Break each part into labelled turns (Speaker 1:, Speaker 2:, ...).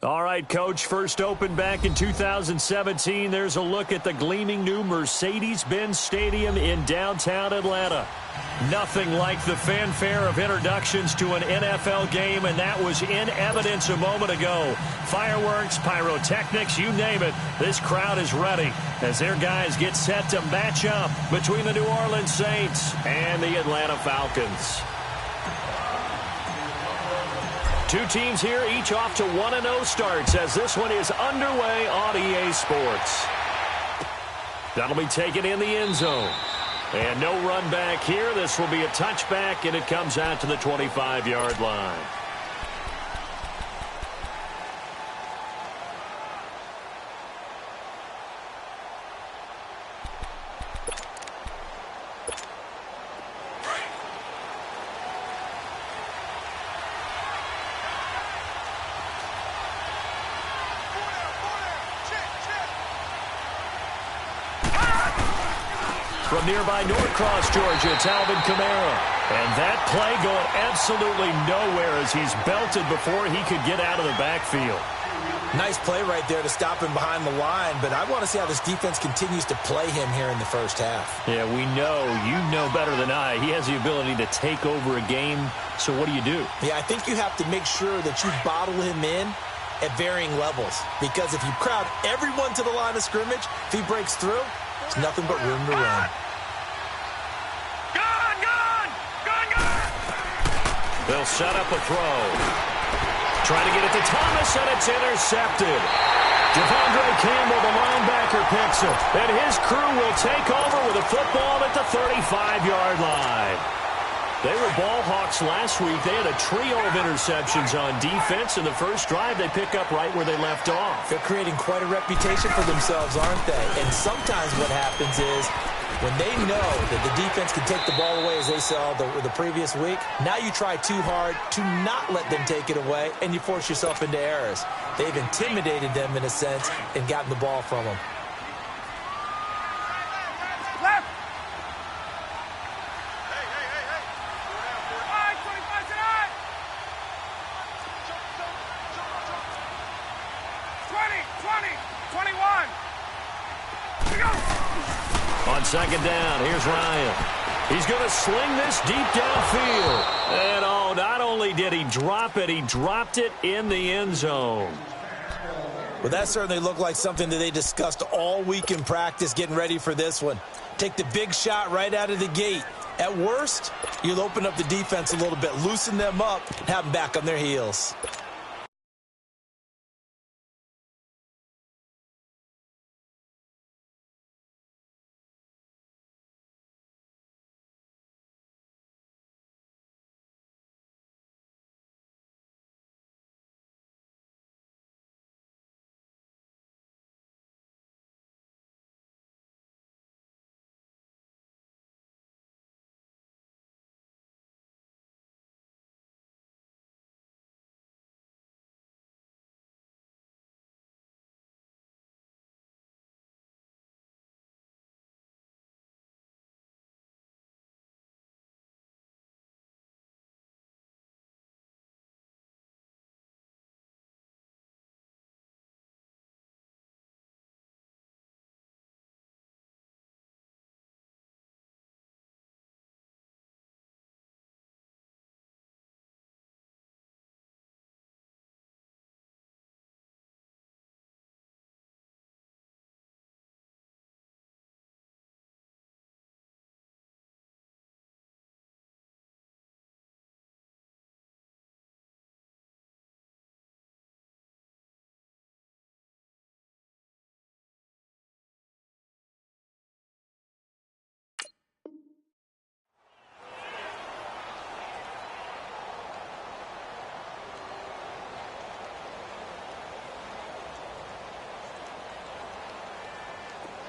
Speaker 1: All right, Coach, first opened back in 2017. There's a look at the gleaming new Mercedes-Benz Stadium in downtown Atlanta. Nothing like the fanfare of introductions to an NFL game, and that was in evidence a moment ago. Fireworks, pyrotechnics, you name it. This crowd is ready as their guys get set to match up between the New Orleans Saints and the Atlanta Falcons. Two teams here, each off to 1-0 starts as this one is underway on EA Sports. That'll be taken in the end zone. And no run back here. This will be a touchback, and it comes out to the 25-yard line. From nearby Norcross, Georgia, it's Alvin Kamara. And that play going absolutely nowhere as he's belted before he could get out of the backfield.
Speaker 2: Nice play right there to stop him behind the line, but I want to see how this defense continues to play him here in the first half.
Speaker 1: Yeah, we know. You know better than I. He has the ability to take over a game, so what do you do?
Speaker 2: Yeah, I think you have to make sure that you bottle him in at varying levels, because if you crowd everyone to the line of scrimmage, if he breaks through, there's nothing but room to run.
Speaker 1: They'll set up a throw. Trying to get it to Thomas, and it's intercepted. Devondre Campbell, the linebacker, picks it. And his crew will take over with a football at the 35-yard line. They were ball hawks last week. They had a trio of interceptions on defense. In the first drive, they pick up right where they left off.
Speaker 2: They're creating quite a reputation for themselves, aren't they? And sometimes what happens is, when they know that the defense can take the ball away, as they saw the previous week, now you try too hard to not let them take it away, and you force yourself into errors. They've intimidated them, in a sense, and gotten the ball from them.
Speaker 3: Left.
Speaker 1: On second down, here's Ryan. He's going to sling this deep downfield. And, oh, not only did he drop it, he dropped it in the end zone.
Speaker 2: Well, that certainly looked like something that they discussed all week in practice getting ready for this one. Take the big shot right out of the gate. At worst, you'll open up the defense a little bit, loosen them up, and have them back on their heels.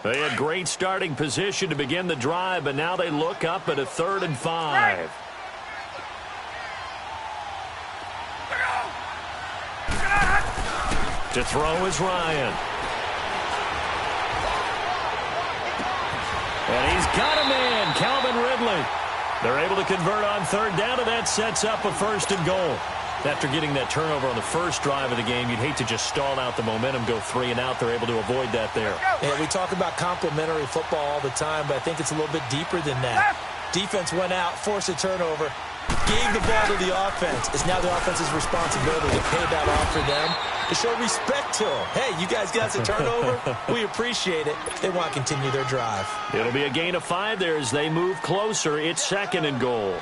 Speaker 1: They had great starting position to begin the drive, but now they look up at a 3rd and 5. To throw is Ryan. And he's got a man, Calvin Ridley. They're able to convert on 3rd down, and that sets up a 1st and goal. After getting that turnover on the first drive of the game, you'd hate to just stall out the momentum, go 3 and out. They're able to avoid that there.
Speaker 2: Yeah, we talk about complementary football all the time, but I think it's a little bit deeper than that. Defense went out, forced a turnover, gave the ball to the offense. It's now the offense's responsibility to pay that off for them, to show respect to them. Hey, you guys got us a turnover? We appreciate it. They want to continue their drive.
Speaker 1: It'll be a gain of 5 there as they move closer. It's 2nd and goal.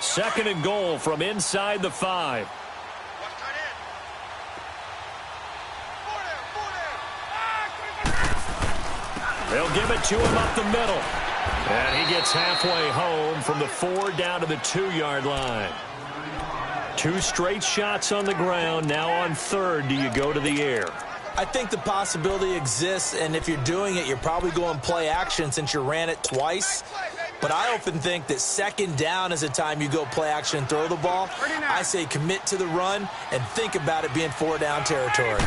Speaker 1: Second and goal from inside the 5. They'll give it to him up the middle. And he gets halfway home from the 4 down to the 2-yard line. 2 straight shots on the ground. Now on 3rd, do you go to the air?
Speaker 2: I think the possibility exists, and if you're doing it, you're probably going play action since you ran it twice. But I often think that 2nd down is a time you go play action and throw the ball. I say commit to the run and think about it being 4 down territory.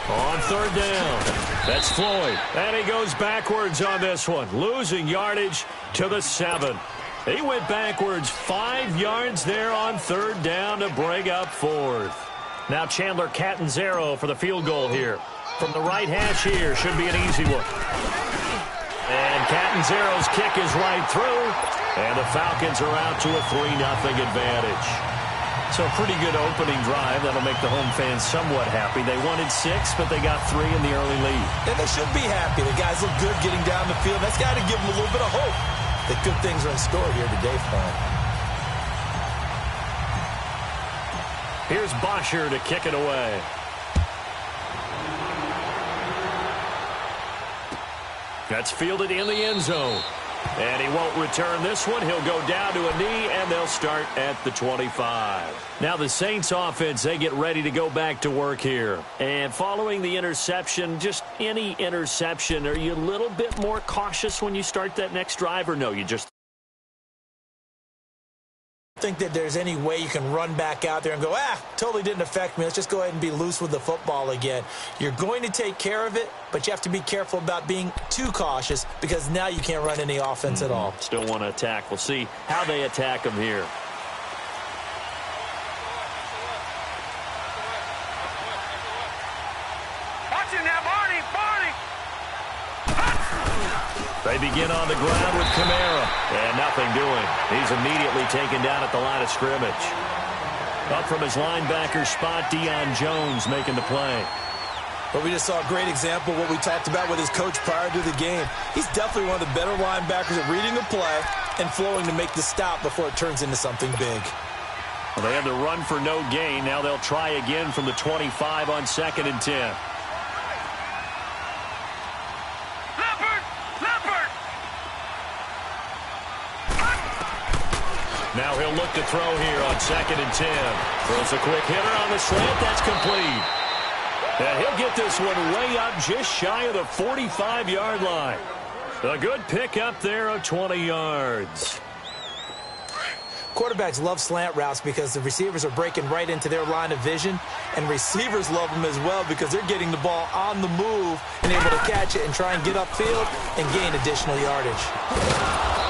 Speaker 1: On 3rd down, that's Floyd. And he goes backwards on this one, losing yardage to the 7. He went backwards 5 yards there on 3rd down to bring up 4th. Now Chandler Catanzaro for the field goal here. From the right hash here, should be an easy one. And Catanzaro's kick is right through, and the Falcons are out to a 3-0 advantage. So a pretty good opening drive. That'll make the home fans somewhat happy. They wanted 6, but they got 3 in the early lead.
Speaker 2: And they should be happy. The guys look good getting down the field. That's got to give them a little bit of hope that good things are in store here today for them.
Speaker 1: Here's Bosher to kick it away. That's fielded in the end zone. And he won't return this one. He'll go down to a knee, and they'll start at the 25. Now the Saints offense, they get ready to go back to work here. And following the interception, just any interception, are you a little bit more cautious when you start that next drive, or no, you just
Speaker 2: think that there's any way you can run back out there and go, totally didn't affect me. Let's just go ahead and be loose with the football again. You're going to take care of it, but you have to be careful about being too cautious because now you can't run any offense at all.
Speaker 1: Still want to attack. We'll see how they attack them here. They begin on the ground with Kamara, and nothing doing. He's immediately taken down at the line of scrimmage. Up from his linebacker spot, Deion Jones making the play.
Speaker 2: But we just saw a great example of what we talked about with his coach prior to the game. He's definitely one of the better linebackers at reading a play and flowing to make the stop before it turns into something big.
Speaker 1: Well, they had to run for no gain. Now they'll try again from the 25 on 2nd and 10. Now he'll look to throw here on 2nd and 10. Throws a quick hitter on the slant. That's complete. And he'll get this one way up just shy of the 45-yard line. A good pickup there of 20 yards.
Speaker 2: Quarterbacks love slant routes because the receivers are breaking right into their line of vision, and receivers love them as well because they're getting the ball on the move and able to catch it and try and get upfield and gain additional yardage.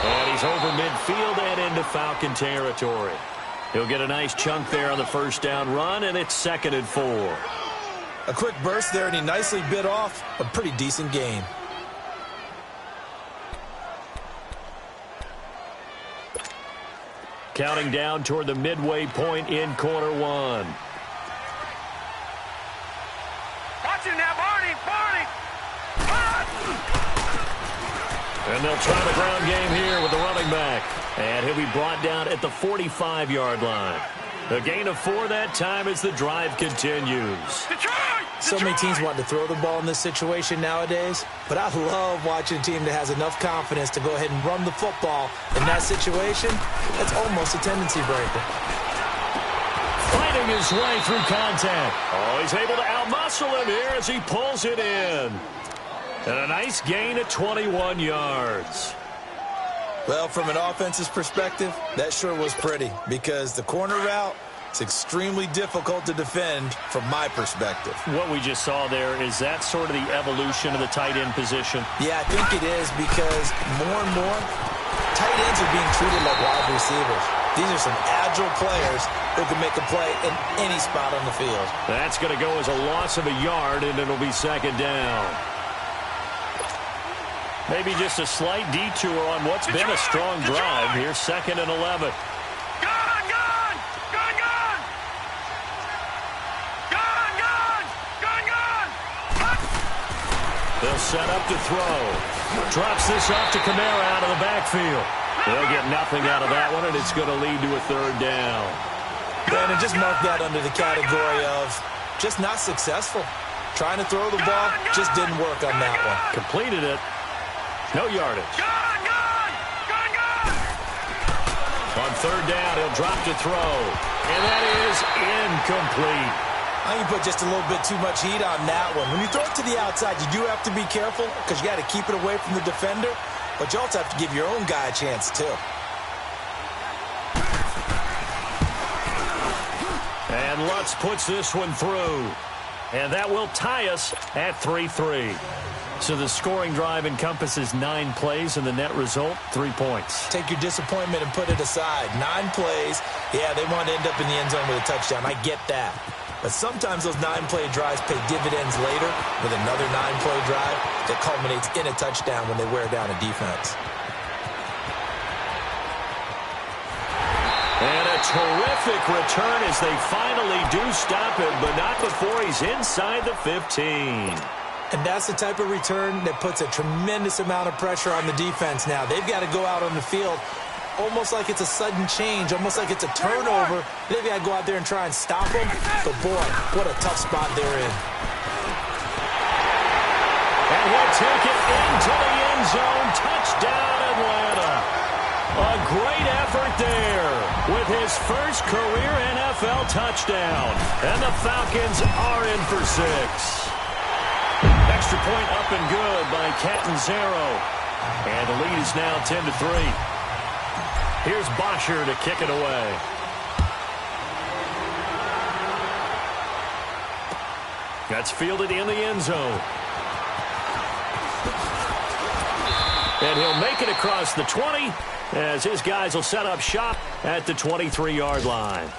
Speaker 1: And he's over midfield and into Falcon territory. He'll get a nice chunk there on the 1st down run, and it's 2nd and 4.
Speaker 2: A quick burst there, and he nicely bit off a pretty decent gain.
Speaker 1: Counting down toward the midway point in quarter 1.
Speaker 3: Watch him now, Barney!
Speaker 1: And they'll try the ground game here with the running back. And he'll be brought down at the 45-yard line. A gain of 4 that time as the drive continues.
Speaker 2: So many teams want to throw the ball in this situation nowadays, but I love watching a team that has enough confidence to go ahead and run the football in that situation. That's almost a tendency breaker.
Speaker 1: Fighting his way through contact. Oh, he's able to outmuscle him here as he pulls it in. And a nice gain of 21 yards.
Speaker 2: Well, from an offense's perspective, that sure was pretty because the corner route It's extremely difficult to defend from my perspective.
Speaker 1: What we just saw there, is that sort of the evolution of the tight end position?
Speaker 2: Yeah, I think it is, because more and more, tight ends are being treated like wide receivers. These are some agile players who can make a play in any spot on the field.
Speaker 1: That's going to go as a loss of a yard, and it'll be second down. Maybe just a slight detour on what's been a strong drive. Here's 2nd and 11. They'll set up to throw. Drops this off to Kamara out of the backfield. They'll get nothing out of that one, and it's going to lead to a 3rd down.
Speaker 2: And just mark that under the category of just not successful. Trying to throw the ball just didn't work on that one.
Speaker 1: Completed it. No yardage. On 3rd down, he'll drop to throw. And that is incomplete.
Speaker 2: I think you put just a little bit too much heat on that one. When you throw it to the outside, you do have to be careful because you got to keep it away from the defender, but you also have to give your own guy a chance too.
Speaker 1: And Lutz puts this one through. And that will tie us at 3-3. So the scoring drive encompasses 9 plays, and the net result, 3 points.
Speaker 2: Take your disappointment and put it aside. 9 plays. Yeah, they want to end up in the end zone with a touchdown. I get that. But sometimes those 9-play drives pay dividends later with another 9-play drive that culminates in a touchdown when they wear down a defense.
Speaker 1: And a terrific return as they finally do stop it, but not before he's inside the 15.
Speaker 2: And that's the type of return that puts a tremendous amount of pressure on the defense now. They've got to go out on the field almost like it's a sudden change, almost like it's a turnover. They've got to go out there and try and stop them. But, boy, what a tough spot they're in.
Speaker 1: And he'll take it into the end zone. Touchdown, Atlanta. A great effort there with his first career NFL touchdown. And the Falcons are in for 6. Extra point up and good by Catanzaro. And the lead is now 10-3. Here's Bosher to kick it away. That's fielded in the end zone. And he'll make it across the 20 as his guys will set up shop at the 23-yard line.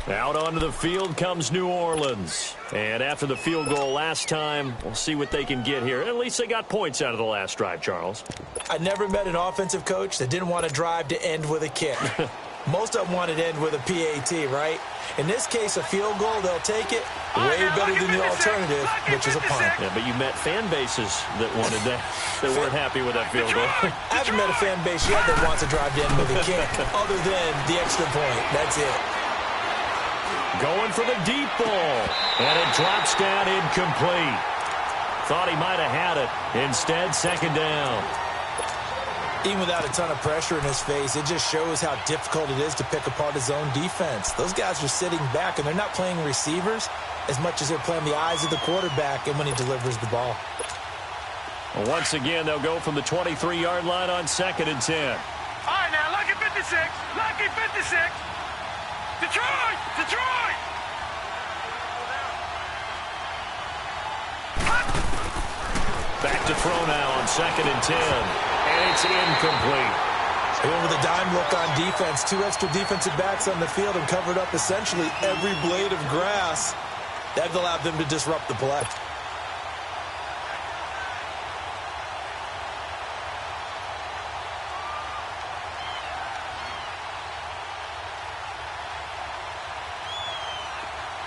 Speaker 1: Out onto the field comes New Orleans. And after the field goal last time, we'll see what they can get here. At least they got points out of the last drive, Charles.
Speaker 2: I never met an offensive coach that didn't want to drive to end with a kick. Most of them wanted to end with a PAT, right? In this case, a field goal, they'll take it. Way better than the alternative, which is a punt.
Speaker 1: Yeah, but you met fan bases that wanted that, that weren't happy with that field goal.
Speaker 2: I haven't met a fan base yet that wants to drive to end with a kick, other than the extra point. That's it.
Speaker 1: Going for the deep ball. And it drops down incomplete. Thought he might have had it. Instead, 2nd down.
Speaker 2: Even without a ton of pressure in his face, it just shows how difficult it is to pick apart his own defense. Those guys are sitting back, and they're not playing receivers as much as they're playing the eyes of the quarterback and when he delivers the ball.
Speaker 1: Well, once again, they'll go from the 23-yard line on 2nd and 10.
Speaker 3: All right, now, lucky 56. Lucky 56. Detroit! Detroit!
Speaker 1: Back to throw now on 2nd and 10. And it's incomplete.
Speaker 2: They went with a dime look on defense. 2 extra defensive backs on the field and covered up essentially every blade of grass. That allowed them to disrupt the play.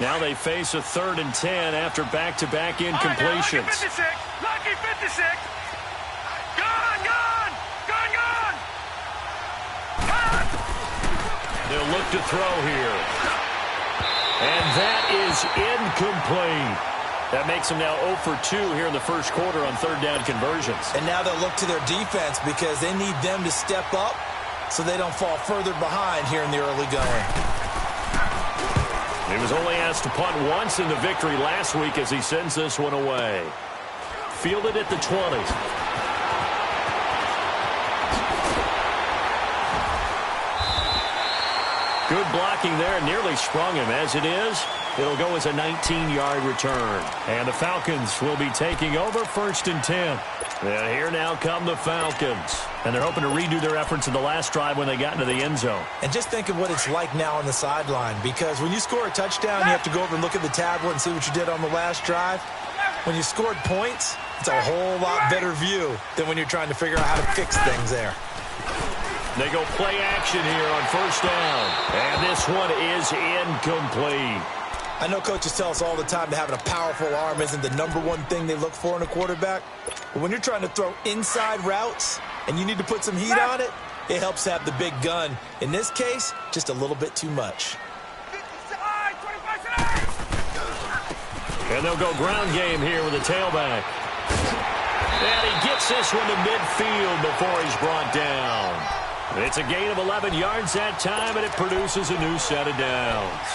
Speaker 1: Now they face a 3rd and 10 after back-to-back incompletions.
Speaker 3: Lucky 56. Gone, gone, gone, gone.
Speaker 1: They'll look to throw here. And that is incomplete. That makes them now 0 for 2 here in the first quarter on 3rd down conversions.
Speaker 2: And now they'll look to their defense because they need them to step up so they don't fall further behind here in the early going.
Speaker 1: He was only asked to punt once in the victory last week as he sends this one away. Fielded at the 20. Good blocking there. Nearly sprung him. As it is, it'll go as a 19-yard return. And the Falcons will be taking over 1st and 10. And here now come the Falcons. And they're hoping to redo their efforts in the last drive when they got into the end zone.
Speaker 2: And just think of what it's like now on the sideline, because when you score a touchdown, you have to go over and look at the tablet and see what you did on the last drive. When you scored points, it's a whole lot better view than when you're trying to figure out how to fix things there.
Speaker 1: They go play action here on 1st down. And this one is incomplete.
Speaker 2: I know coaches tell us all the time that having a powerful arm isn't the #1 thing they look for in a quarterback. But when you're trying to throw inside routes and you need to put some heat on it, it helps have the big gun. In this case, just a little bit too much.
Speaker 1: And they'll go ground game here with a tailback. And he gets this one to midfield before he's brought down. It's a gain of 11 yards that time, and it produces a new set of downs.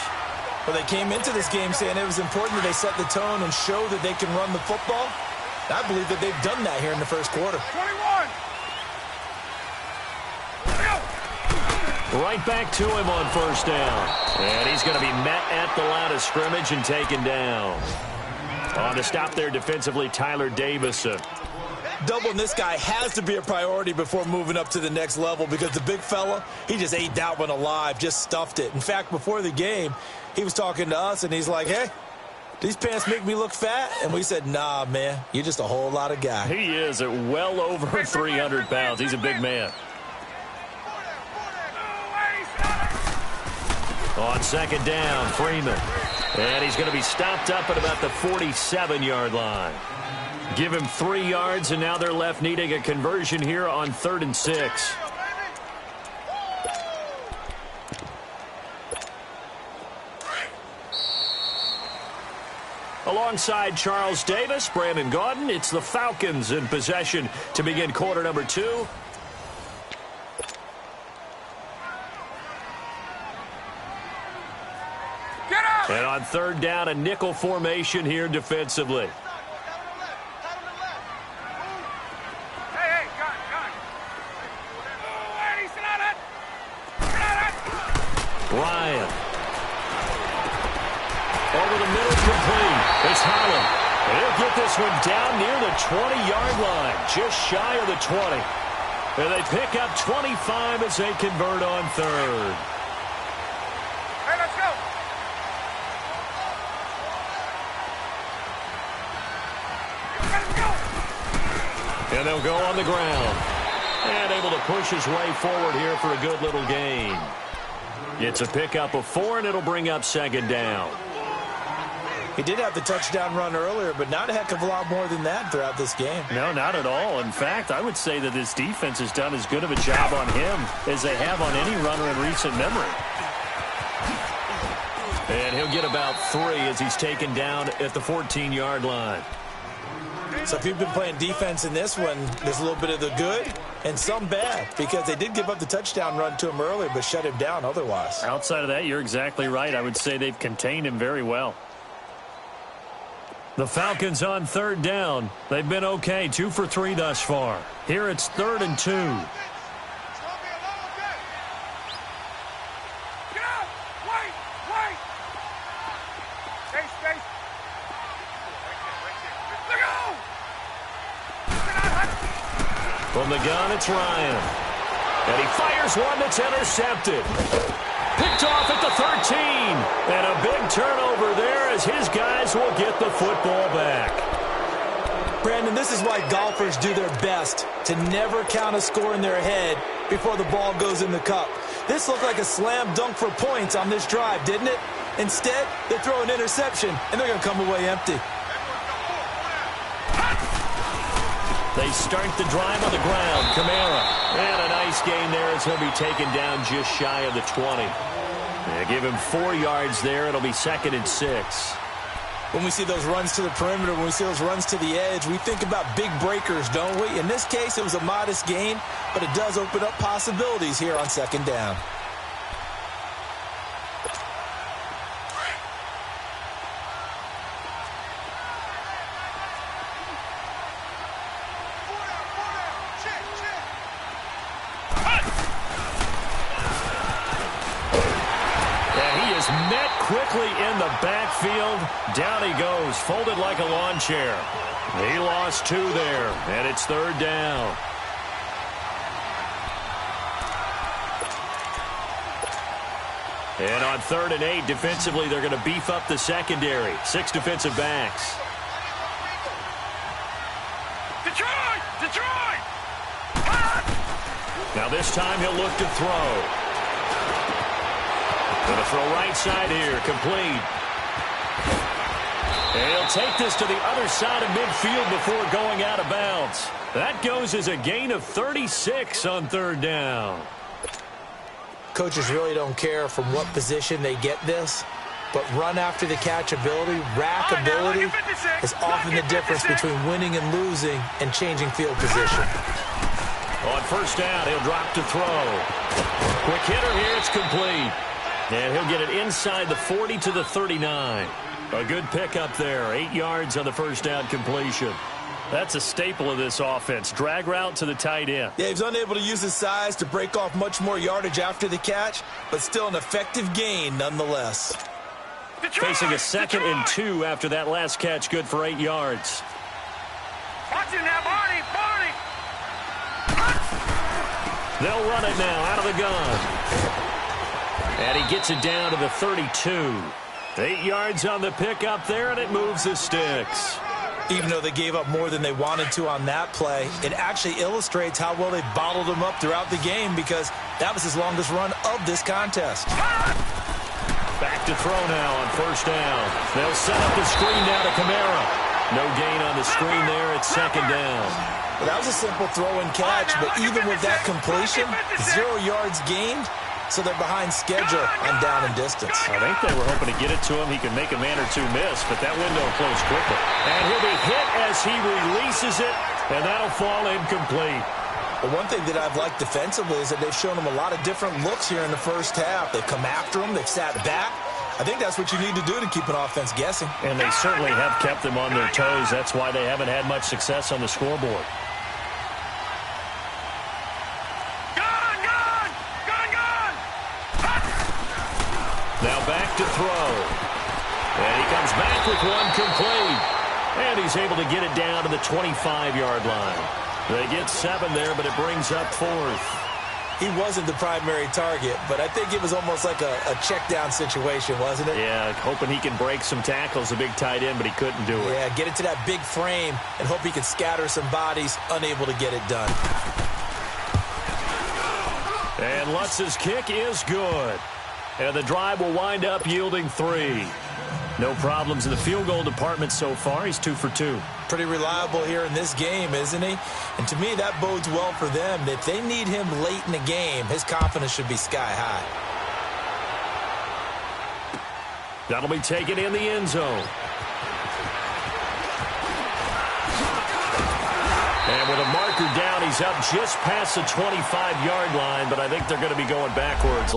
Speaker 2: Well, they came into this game saying it was important that they set the tone and show that they can run the football. I believe that they've done that here in the first quarter.
Speaker 3: 21.
Speaker 1: Right back to him on 1st down. And he's going to be met at the line of scrimmage and taken down. On to stop there defensively, Tyler Davison.
Speaker 2: Doubling this guy has to be a priority before moving up to the next level, because the big fella, he just ate that one alive, just stuffed it. In fact, before the game, he was talking to us, and he's like, hey, these pants make me look fat? And we said, nah, man, you're just a whole lot of guy.
Speaker 1: He is at well over 300 pounds. He's a big man. On 2nd down, Freeman. And he's going to be stopped up at about the 47-yard line. Give him 3 yards, and now they're left needing a conversion here on 3rd and 6. Alongside Charles Davis, Brandon Gaudin, it's the Falcons in possession to begin quarter number 2. And on 3rd down, a nickel formation here defensively. Ryan. Over the middle, complete. It's Holland. And he'll get this one down near the 20-yard line, just shy of the 20. And they pick up 25 as they convert on 3rd.
Speaker 3: Hey, let's go.
Speaker 1: And they'll go on the ground. And able to push his way forward here for a good little gain. It's a pickup of 4, and it'll bring up 2nd down.
Speaker 2: He did have the touchdown run earlier, but not a heck of a lot more than that throughout this game.
Speaker 1: No, not at all. In fact, I would say that this defense has done as good of a job on him as they have on any runner in recent memory. And he'll get about 3 as he's taken down at the 14-yard line.
Speaker 2: So if you've been playing defense in this one, there's a little bit of the good and some bad, because they did give up the touchdown run to him earlier but shut him down otherwise.
Speaker 1: Outside of that, you're exactly right. I would say they've contained him very well. The Falcons on 3rd down. They've been okay, 2 for 3 thus far. Here it's 3rd and 2. From the gun, it's Ryan. And he fires one that's intercepted. Picked off at the 13. And a big turnover there as his guys will get the football back.
Speaker 2: Brandon, this is why golfers do their best to never count a score in their head before the ball goes in the cup. This looked like a slam dunk for points on this drive, didn't it? Instead, they throw an interception, and they're going to come away empty.
Speaker 1: They start the drive on the ground. Kamara. And a nice gain there as he'll be taken down just shy of the 20. They give him 4 yards there. It'll be 2nd and 6.
Speaker 2: When we see those runs to the perimeter, when we see those runs to the edge, we think about big breakers, don't we? In this case, it was a modest gain, but it does open up possibilities here on 2nd down.
Speaker 1: is met quickly in the backfield. Down he goes, folded like a lawn chair. He lost 2 there, and it's 3rd down. And on 3rd and 8, defensively, they're going to beef up the secondary. 6 defensive backs.
Speaker 3: Detroit! Detroit!
Speaker 1: Now this time he'll look to throw. Going to throw right side here, complete. And he'll take this to the other side of midfield before going out of bounds. That goes as a gain of 36 on 3rd down.
Speaker 2: Coaches really don't care from what position they get this, but run after the catch ability, rack ability is often the difference between winning and losing and changing field position.
Speaker 1: On 1st down, he'll drop to throw. Quick hitter here, it's complete. And he'll get it inside the 40 to the 39. A good pickup there, 8 yards on the 1st down completion. That's a staple of this offense. Drag route to the tight end.
Speaker 2: Yeah, he's unable to use his size to break off much more yardage after the catch, but still an effective gain nonetheless.
Speaker 3: Detroit!
Speaker 1: Facing a 2nd and
Speaker 3: Detroit!
Speaker 1: 2 after that last catch, good for 8 yards.
Speaker 3: Watch him now, Barney! Barney!
Speaker 1: They'll run it now out of the gun. And he gets it down to the 32. 8 yards on the pickup there, and it moves the sticks.
Speaker 2: Even though they gave up more than they wanted to on that play, it actually illustrates how well they bottled him up throughout the game because that was his longest run of this contest.
Speaker 1: Back to throw now on 1st down. They'll set up the screen now to Kamara. No gain on the screen there. It's 2nd down.
Speaker 2: Well, that was a simple throw and catch, but even with that completion, 0 yards gained, so they're behind schedule on down and distance.
Speaker 1: I think they were hoping to get it to him. He could make a man or 2 miss, but that window closed quickly. And he'll be hit as he releases it, and that'll fall incomplete.
Speaker 2: But one thing that I've liked defensively is that they've shown him a lot of different looks here in the 1st half. They've come after him. They've sat back. I think that's what you need to do to keep an offense guessing.
Speaker 1: And they certainly have kept them on their toes. That's why they haven't had much success on the scoreboard. Now back to throw. And he comes back with one complete. And he's able to get it down to the 25-yard line. They get 7 there, but it brings up 4th.
Speaker 2: He wasn't the primary target, but I think it was almost like a check-down situation, wasn't it?
Speaker 1: Yeah, hoping he can break some tackles, a big tight end, but he couldn't do it.
Speaker 2: Yeah, get it to that big frame and hope he can scatter some bodies, unable to get it done.
Speaker 1: And Lutz's kick is good. And the drive will wind up yielding 3. No problems in the field goal department so far. He's 2 for 2.
Speaker 2: Pretty reliable here in this game, isn't he? And to me, that bodes well for them. If they need him late in the game, his confidence should be sky high.
Speaker 1: That'll be taken in the end zone. And with a marker down, he's up just past the 25-yard line, but I think they're going to be going backwards.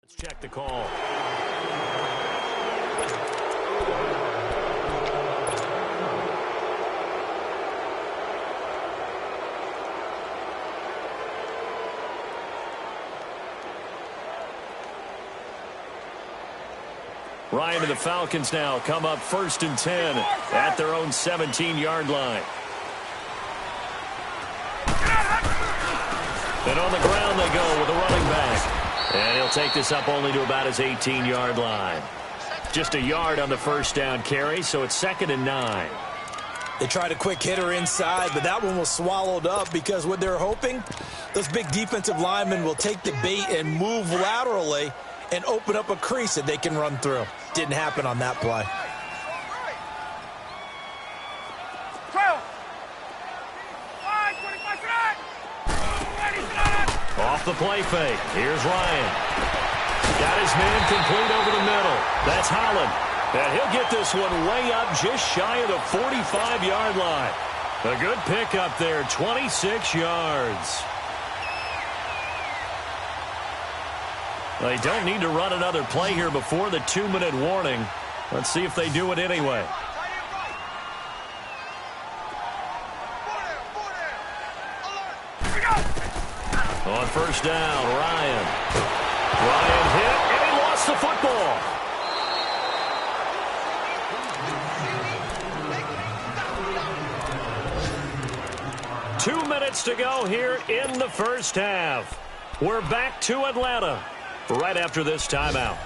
Speaker 1: Let's check the call. Ryan and the Falcons now come up 1st and 10 at their own 17-yard line. And on the ground they go with a running back. And he'll take this up only to about his 18-yard line. Just a yard on the first down carry, so it's 2nd and 9.
Speaker 2: They tried a quick hitter inside, but that one was swallowed up because what they're hoping, those big defensive linemen will take the bait and move laterally and open up a crease that they can run through. Didn't happen on that play.
Speaker 3: 12.
Speaker 1: Off the play fake. Here's Ryan. Got his man complete over the middle. That's Holland. And he'll get this one way up just shy of the 45-yard line. A good pickup there, 26 yards. They don't need to run another play here before the 2-minute warning. Let's see if they do it anyway. On first down, Ryan. Ryan hit, and he lost the football. Two minutes to go here in the first half. We're back to Atlanta right after this timeout.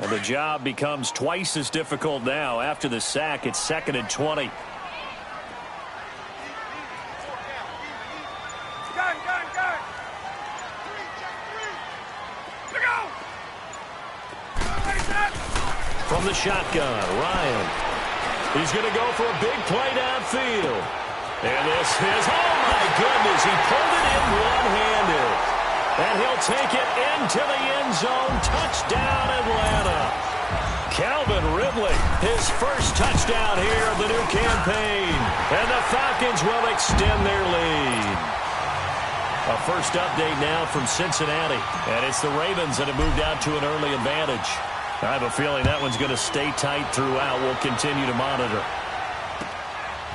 Speaker 1: And the job becomes twice as difficult now. After the sack, it's 2nd and 20. From the shotgun, Ryan. He's going to go for a big play downfield. And this is, oh my goodness, he pulled it in one-handed. And he'll take it into the end zone. Touchdown, Atlanta. Calvin Ridley, his first touchdown here of the new campaign. And the Falcons will extend their lead. A first update now from Cincinnati. And it's the Ravens that have moved out to an early advantage. I have a feeling that one's going to stay tight throughout. We'll continue to monitor.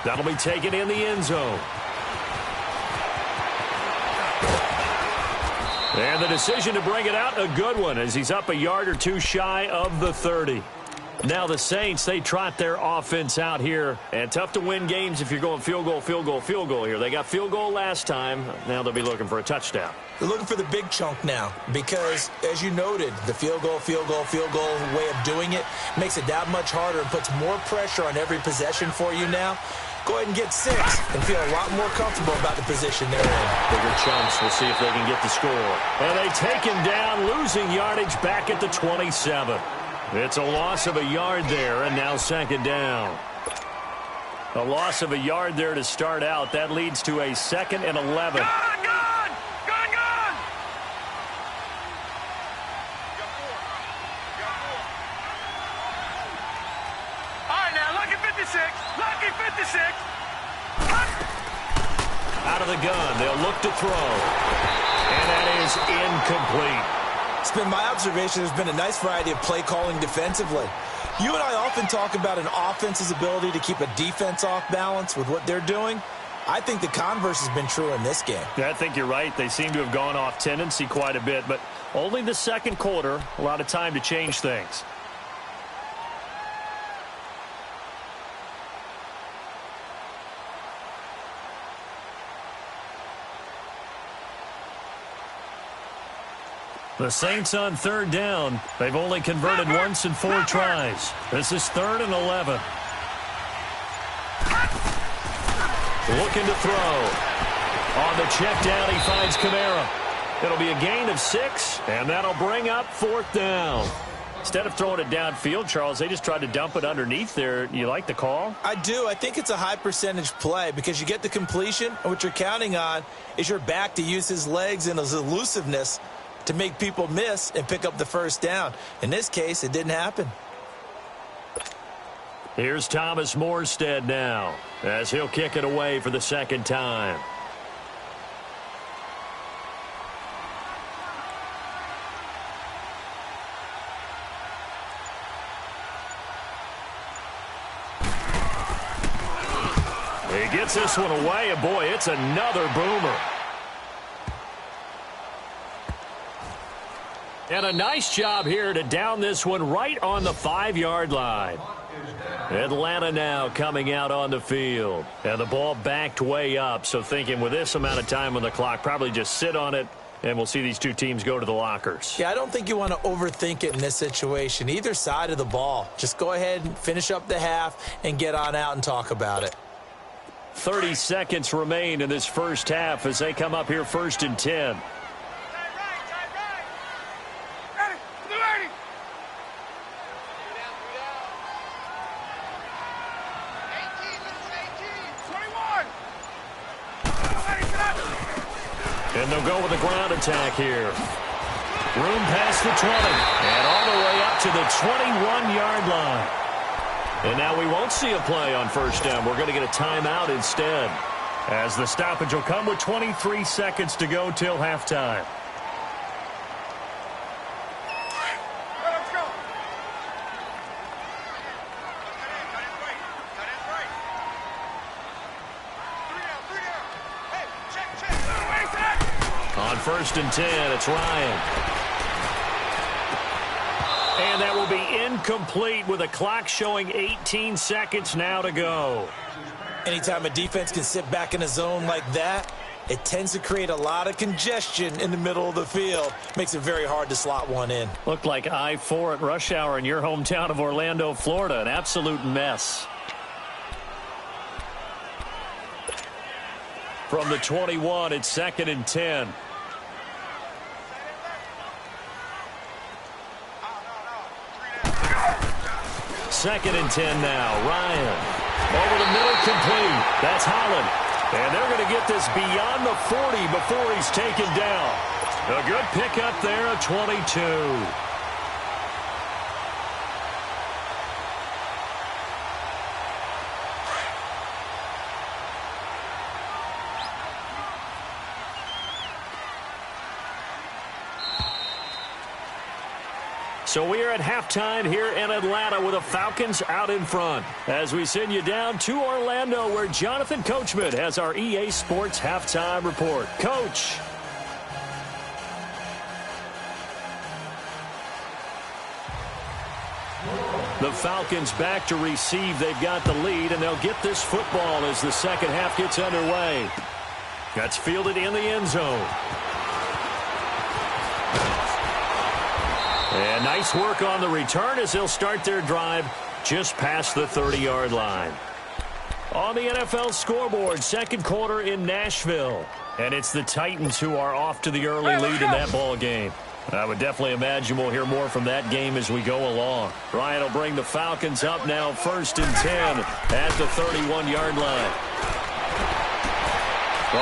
Speaker 1: That'll be taken in the end zone. And the decision to bring it out, a good one, as he's up a yard or two shy of the 30. Now the Saints, they trot their offense out here. And tough to win games if you're going field goal, field goal, field goal here. They got field goal last time. Now they'll be looking for a touchdown.
Speaker 2: They're looking for the big chunk now because, as you noted, the field goal way of doing it makes it that much harder and puts more pressure on every possession for you now. Go ahead and get 6 and feel a lot more comfortable about the position they're in.
Speaker 1: Bigger chunks. We'll see if they can get the score. And they take him down, losing yardage back at the 27. It's a loss of a yard there, and now 2nd down. A loss of a yard there to start out. That leads to a 2nd and 11.
Speaker 3: Lucky 56.
Speaker 1: Out of the gun, they'll look to throw. And that is incomplete.
Speaker 2: It's been my observation there's been a nice variety of play calling defensively. You and I often talk about an offense's ability to keep a defense off balance with what they're doing. I think the converse has been true in this game.
Speaker 1: Yeah, I think you're right. They seem to have gone off tendency quite a bit, but only the second quarter, a lot of time to change things. The Saints on 3rd down. They've only converted once in 4 tries. This is 3rd and 11. Looking to throw. On the check down, he finds Kamara. It'll be a gain of 6, and that'll bring up 4th down. Instead of throwing it downfield, Charles, they just tried to dump it underneath there. You like the call?
Speaker 2: I do. I think it's a high percentage play because you get the completion, and what you're counting on is your back to use his legs and his elusiveness to make people miss and pick up the first down. In this case, it didn't happen.
Speaker 1: Here's Thomas Morstead now, as he'll kick it away for the second time. He gets this one away, and boy, it's another boomer. And a nice job here to down this one right on the 5-yard line. Atlanta now coming out on the field. And the ball backed way up, so thinking with this amount of time on the clock, probably just sit on it, and we'll see these two teams go to the lockers.
Speaker 2: Yeah, I don't think you want to overthink it in this situation. Either side of the ball. Just go ahead and finish up the half and get on out and talk about it.
Speaker 1: 30 seconds remain in this first half as they come up here 1st and 10. And they'll go with a ground attack here. Room past the 20 and all the way up to the 21-yard line. And now we won't see a play on first down. We're going to get a timeout instead, as the stoppage will come with 23 seconds to go till halftime.
Speaker 3: Let's go. Hey, check.
Speaker 1: On 1st and 10, it's Ryan. And that will be incomplete with a clock showing 18 seconds now to go.
Speaker 2: Anytime a defense can sit back in a zone like that, it tends to create a lot of congestion in the middle of the field. Makes it very hard to slot one in.
Speaker 1: Looked like I-4 at rush hour in your hometown of Orlando, Florida. An absolute mess. From the 21, it's 2nd and 10. Second and 10 now. Ryan. Over the middle, complete. That's Holland. And they're going to get this beyond the 40 before he's taken down. A good pickup there at 22. So we are at halftime here in Atlanta with the Falcons out in front. As we send you down to Orlando, where Jonathan Coachman has our EA Sports halftime report. Coach. The Falcons back to receive. They've got the lead, and they'll get this football as the second half gets underway. That's fielded in the end zone. And nice work on the return as they'll start their drive just past the 30-yard line. On the NFL scoreboard, second quarter in Nashville. And it's the Titans who are off to the early lead in that ball game. I would definitely imagine we'll hear more from that game as we go along. Ryan will bring the Falcons up now 1st and 10 at the 31-yard line.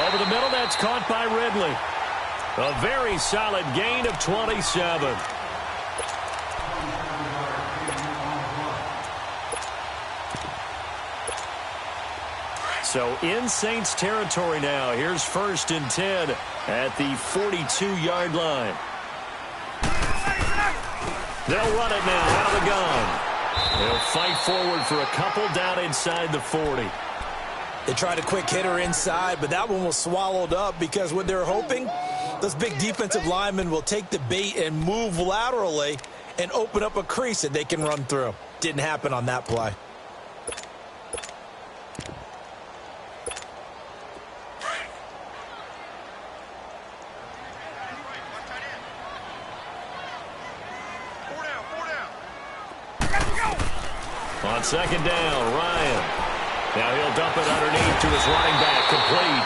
Speaker 1: Over the middle, that's caught by Ridley. A very solid gain of 27. So in Saints territory now. Here's 1st and 10 at the 42-yard line. They'll run it now out of the gun. They'll fight forward for a couple down inside the 40.
Speaker 2: They tried a quick hitter inside, but that one was swallowed up because what they're hoping, those big defensive linemen will take the bait and move laterally and open up a crease that they can run through. Didn't happen on that play.
Speaker 1: On second down, Ryan. Now he'll dump it underneath to his running back, complete.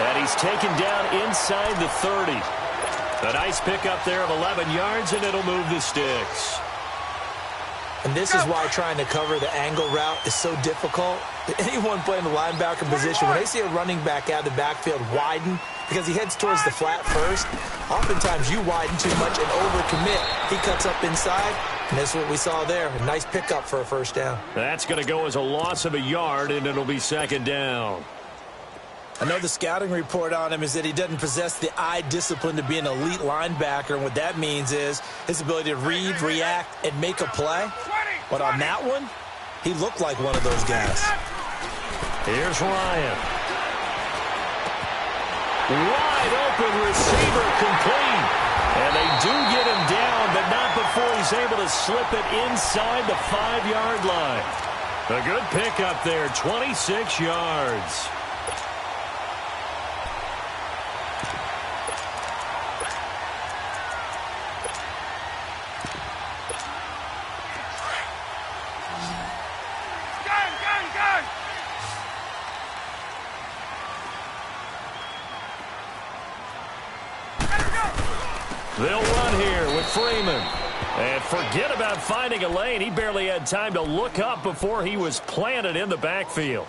Speaker 1: And he's taken down inside the 30. A nice pickup there of 11 yards, and it'll move the sticks.
Speaker 2: And this is why trying to cover the angle route is so difficult. Anyone playing the linebacker position, when they see a running back out of the backfield widen, because he heads towards the flat first. Oftentimes you widen too much and overcommit. He cuts up inside, and that's what we saw there. A nice pickup for a first down.
Speaker 1: That's going to go as a loss of a yard, and it'll be second down.
Speaker 2: I know the scouting report on him is that he doesn't possess the eye discipline to be an elite linebacker, and what that means is his ability to read, react, and make a play. But on that one, he looked like one of those guys.
Speaker 1: Here's Ryan. Wide open receiver complete. And they do get him down, but not before he's able to slip it inside the 5-yard line. A good pickup there, 26 yards. They'll run here with Freeman. And forget about finding a lane. He barely had time to look up before he was planted in the backfield.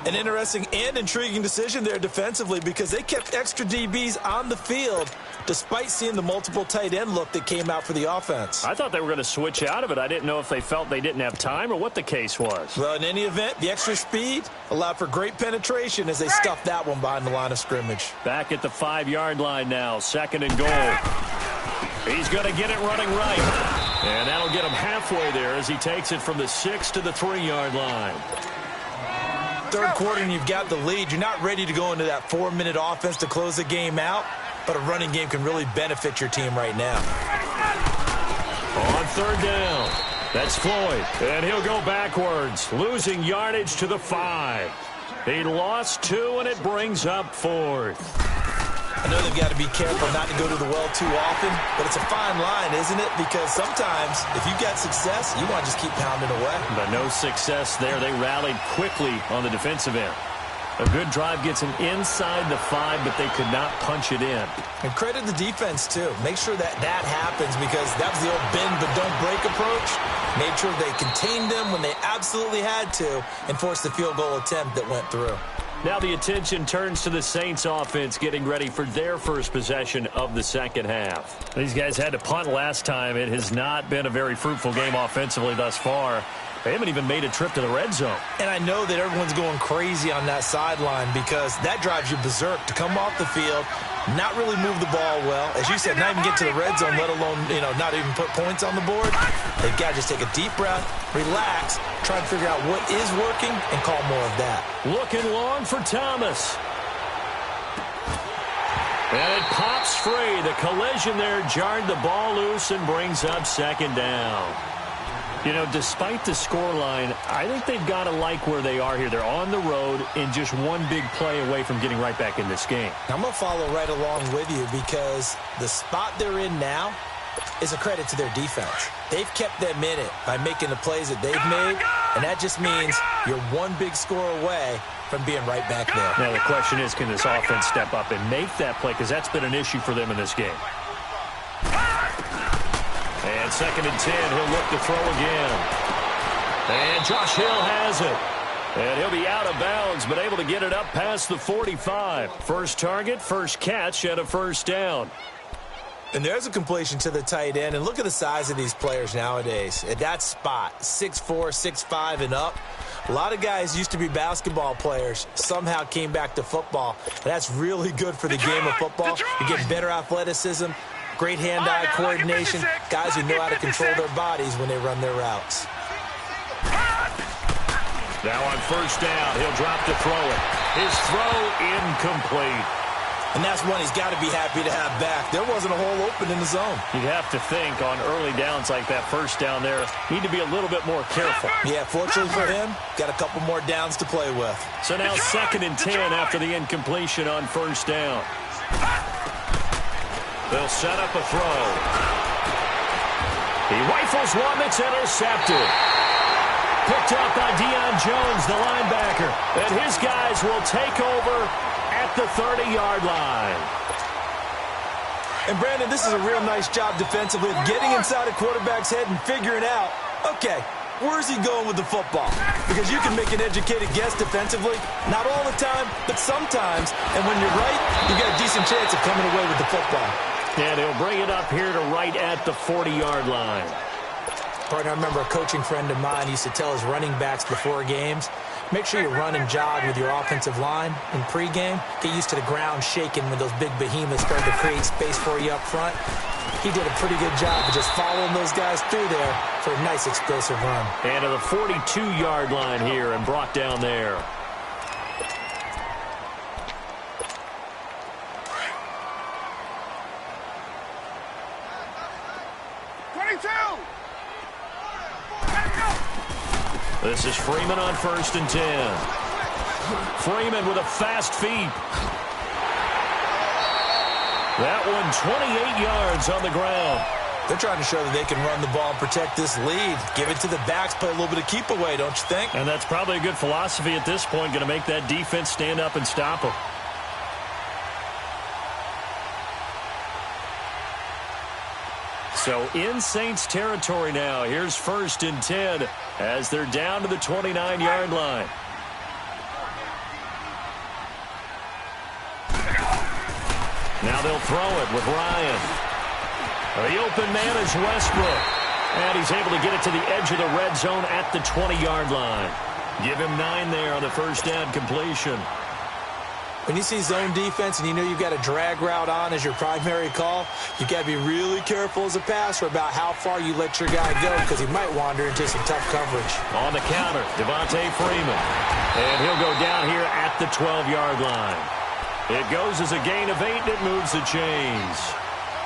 Speaker 2: An interesting and intriguing decision there defensively because they kept extra DBs on the field despite seeing the multiple tight end look that came out for the offense.
Speaker 1: I thought they were going to switch out of it. I didn't know if they felt they didn't have time or what the case was.
Speaker 2: Well, in any event, the extra speed allowed for great penetration as they stuffed that one behind the line of scrimmage.
Speaker 1: Back at the 5-yard line now, 2nd and goal. He's going to get it running right. And that'll get him halfway there as he takes it from the 6 to the 3-yard line.
Speaker 2: Third quarter and you've got the lead. You're not ready to go into that 4-minute offense to close the game out, but a running game can really benefit your team right now.
Speaker 1: On 3rd down, that's Floyd, and he'll go backwards, losing yardage to the 5. He lost 2, and it brings up 4th.
Speaker 2: I know they've got to be careful not to go to the well too often, but it's a fine line, isn't it? Because sometimes, if you've got success, you want to just keep pounding away.
Speaker 1: But no success there. They rallied quickly on the defensive end. A good drive gets them inside the 5, but they could not punch it in.
Speaker 2: And credit the defense, too. Make sure that happens because that was the old bend but don't break approach. Made sure they contained them when they absolutely had to and forced the field goal attempt that went through.
Speaker 1: Now the attention turns to the Saints offense getting ready for their first possession of the second half. These guys had to punt last time. It has not been a very fruitful game offensively thus far. They haven't even made a trip to the red zone.
Speaker 2: And I know that everyone's going crazy on that sideline because that drives you berserk to come off the field, not really move the ball well. As you said, not even get to the red zone, let alone, not even put points on the board. They've got to just take a deep breath, relax, try to figure out what is working, and call more of that.
Speaker 1: Looking long for Thomas. And it pops free. The collision there jarred the ball loose and brings up 2nd down. Despite the scoreline, I think they've got to like where they are here. They're on the road and just one big play away from getting right back in this game.
Speaker 2: I'm going to follow right along with you because the spot they're in now is a credit to their defense. They've kept them in it by making the plays that they've made, and that just means you're one big score away from being right back there.
Speaker 1: Now the question is, can this offense step up and make that play? Because that's been an issue for them in this game. And 2nd and 10, he'll look to throw again. And Josh Hill has it. And he'll be out of bounds, but able to get it up past the 45. First target, first catch, and a first down.
Speaker 2: And there's a completion to the tight end. And look at the size of these players nowadays. At that spot, 6'4", 6'5", and up. A lot of guys used to be basketball players, somehow came back to football. And that's really good for the game of football. You get better athleticism, great hand-eye coordination, guys who know how to control their bodies when they run their routes.
Speaker 1: Now on first down, he'll drop to throw it. His throw incomplete.
Speaker 2: And that's one he's got to be happy to have back. There wasn't a hole open in the zone.
Speaker 1: You'd have to think on early downs like that first down there, need to be a little bit more careful.
Speaker 2: Yeah, fortunately for him, got a couple more downs to play with.
Speaker 1: So now 2nd and 10 after the incompletion on first down. They'll set up a throw. He rifles one that's intercepted. Picked up by Deion Jones, the linebacker. And his guys will take over at the 30-yard line.
Speaker 2: And, Brandon, this is a real nice job defensively of getting inside a quarterback's head and figuring out, okay, Where's he going with the football? Because you can make an educated guess defensively. Not all the time, but sometimes. And when you're right, you got a decent chance of coming away with the football.
Speaker 1: And he'll bring it up here to right at the 40-yard line.
Speaker 2: Partner, I remember a coaching friend of mine used to tell his running backs before games, make sure you run and jog with your offensive line in pregame. Get used to the ground shaking when those big behemoths start to create space for you up front. He did a pretty good job of just following those guys through there for a nice explosive run.
Speaker 1: And to the 42-yard line here and brought down there. This is Freeman on 1st and 10. Freeman with a fast feet. That one 28 yards on the ground.
Speaker 2: They're trying to show that they can run the ball and protect this lead. Give it to the backs, play a little bit of keep away, don't you think?
Speaker 1: And that's probably a good philosophy at this point, going to make that defense stand up and stop them. So in Saints territory now. Here's 1st and 10 as they're down to the 29-yard line. Now they'll throw it with Ryan. The open man is Westbrook. And he's able to get it to the edge of the red zone at the 20-yard line. Give him 9 there on the first down completion.
Speaker 2: When you see zone defense and you know you've got a drag route on as your primary call, you've got to be really careful as a passer about how far you let your guy go because he might wander into some tough coverage.
Speaker 1: On the counter, Devontae Freeman. And he'll go down here at the 12-yard line. It goes as a gain of 8, and it moves the chains.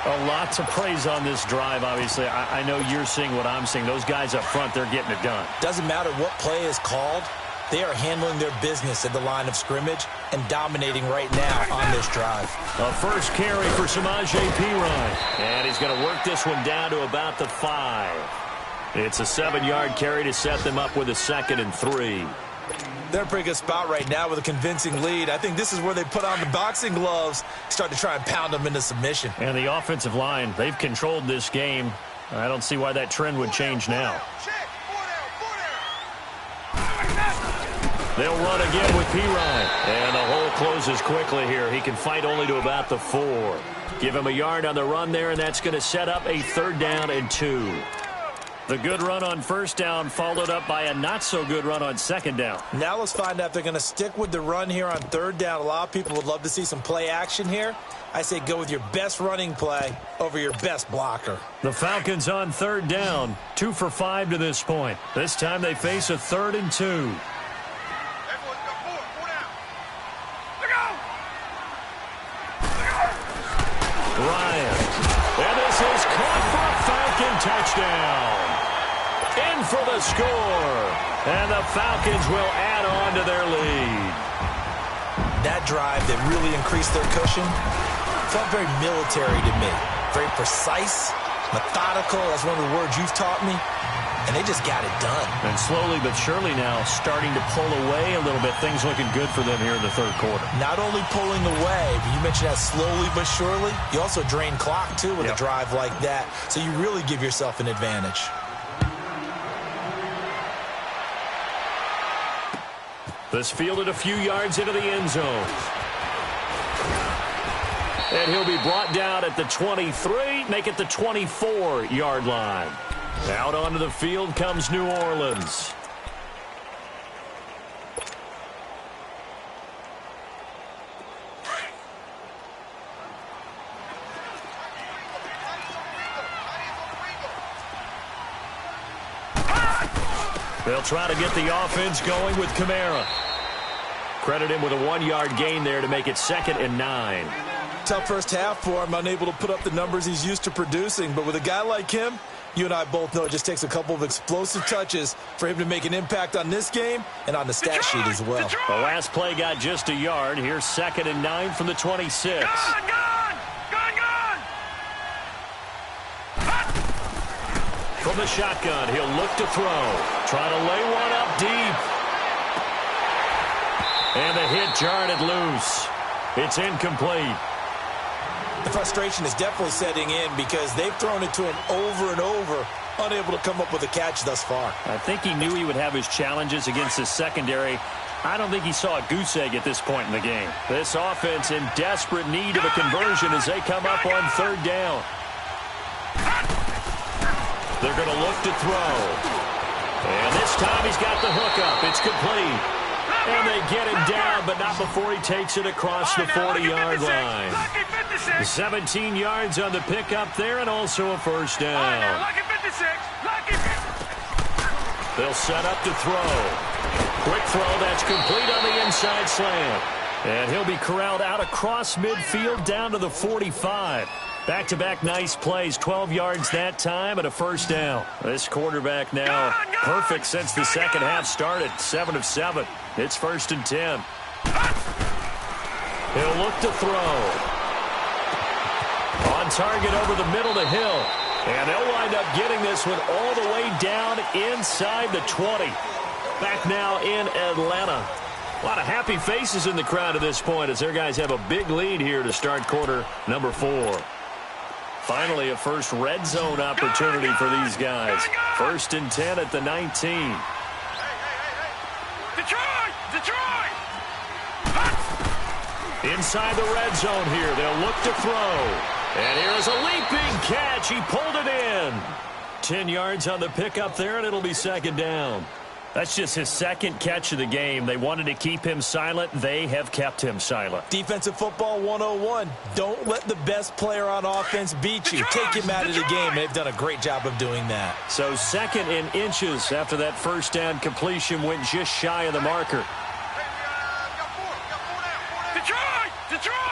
Speaker 1: A lot to praise on this drive, obviously. I know you're seeing what I'm seeing. Those guys up front, they're getting it done.
Speaker 2: Doesn't matter what play is called. They are handling their business at the line of scrimmage and dominating right now on this drive.
Speaker 1: A first carry for Samaje Perine. And he's going to work this one down to about the 5. It's a 7-yard carry to set them up with a 2nd and 3.
Speaker 2: They're in a pretty good spot right now with a convincing lead. I think this is where they put on the boxing gloves, start to try and pound them into submission.
Speaker 1: And the offensive line, they've controlled this game. I don't see why that trend would change now. They'll run again with Perine. And the hole closes quickly here. He can fight only to about the 4. Give him a yard on the run there, and that's going to set up a 3rd down and 2. The good run on 1st down followed up by a not-so-good run on 2nd down.
Speaker 2: Now let's find out if they're going to stick with the run here on 3rd down. A lot of people would love to see some play action here. I say go with your best running play over your best blocker.
Speaker 1: The Falcons on 3rd down, 2 for 5 to this point. This time they face a 3rd and 2. Ryan. And this is caught for a Falcon touchdown. In for the score. And the Falcons will add on to their lead.
Speaker 2: That drive that really increased their cushion felt very military to me. Very precise, methodical. That's one of the words you've taught me. And they just got it done.
Speaker 1: And slowly but surely now starting to pull away a little bit. Things looking good for them here in the 3rd quarter.
Speaker 2: Not only pulling away, but you mentioned that slowly but surely. You also drain clock, too, with a drive like that. So you really give yourself an advantage.
Speaker 1: This fielded a few yards into the end zone. And he'll be brought down at the 23, make it the 24-yard line. Out onto the field comes New Orleans. They'll try to get the offense going with Kamara. Credit him with a 1-yard gain there to make it 2nd and 9.
Speaker 2: Tough first half for him, unable to put up the numbers he's used to producing. But with a guy like him, you and I both know it just takes a couple of explosive touches for him to make an impact on this game and on the stat sheet as well.
Speaker 1: The last play got just a yard. Here's 2nd and 9 from the 26. From the shotgun, he'll look to throw. Trying to lay one up deep. And the hit jarred it loose. It's incomplete.
Speaker 2: The frustration is definitely setting in because they've thrown it to him over and over, unable to come up with a catch thus far.
Speaker 1: I think he knew he would have his challenges against his secondary. I don't think he saw a goose egg at this point in the game. This offense in desperate need of a conversion as they come up on third down. They're going to look to throw. And this time he's got the hook up. It's complete. And they get him down, but not before he takes it across the 40-yard line. 17 yards on the pickup there and also a first down. They'll set up to throw. Quick throw, that's complete on the inside slant. And he'll be corralled out across midfield down to the 45. Back-to-back nice plays, 12 yards that time and a first down. This quarterback now perfect since the second half started, 7 of 7. It's 1st and 10. He'll look to throw. On target over the middle to Hill. And they'll wind up getting this one all the way down inside the 20. Back now in Atlanta. A lot of happy faces in the crowd at this point as their guys have a big lead here to start quarter number 4. Finally, a first red zone opportunity for these guys. 1st and 10 at the 19.
Speaker 3: Detroit!
Speaker 1: Inside the red zone here. They'll look to throw. And here is a leaping catch. He pulled it in. 10 yards on the pickup there, and it'll be 2nd down. That's just his 2nd catch of the game. They wanted to keep him silent. They have kept him silent.
Speaker 2: Defensive football 101. Don't let the best player on offense beat you. Take him out of the game. They've done a great job of doing that.
Speaker 1: So 2nd in inches after that first down completion went just shy of the marker.
Speaker 3: Detroit! Detroit!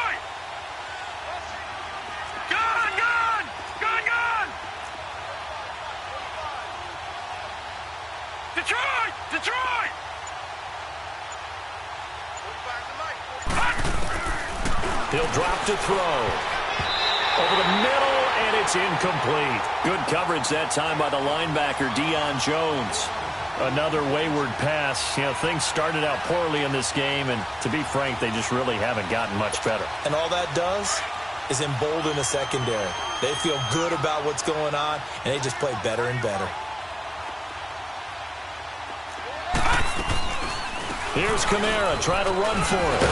Speaker 1: He'll drop to throw. Over the middle, and it's incomplete. Good coverage that time by the linebacker, Deion Jones. Another wayward pass. You know, things started out poorly in this game, and to be frank, they just really haven't gotten much better.
Speaker 2: And all that does is embolden the secondary. They feel good about what's going on, and they just play better and better.
Speaker 1: Here's Kamara, try to run for it.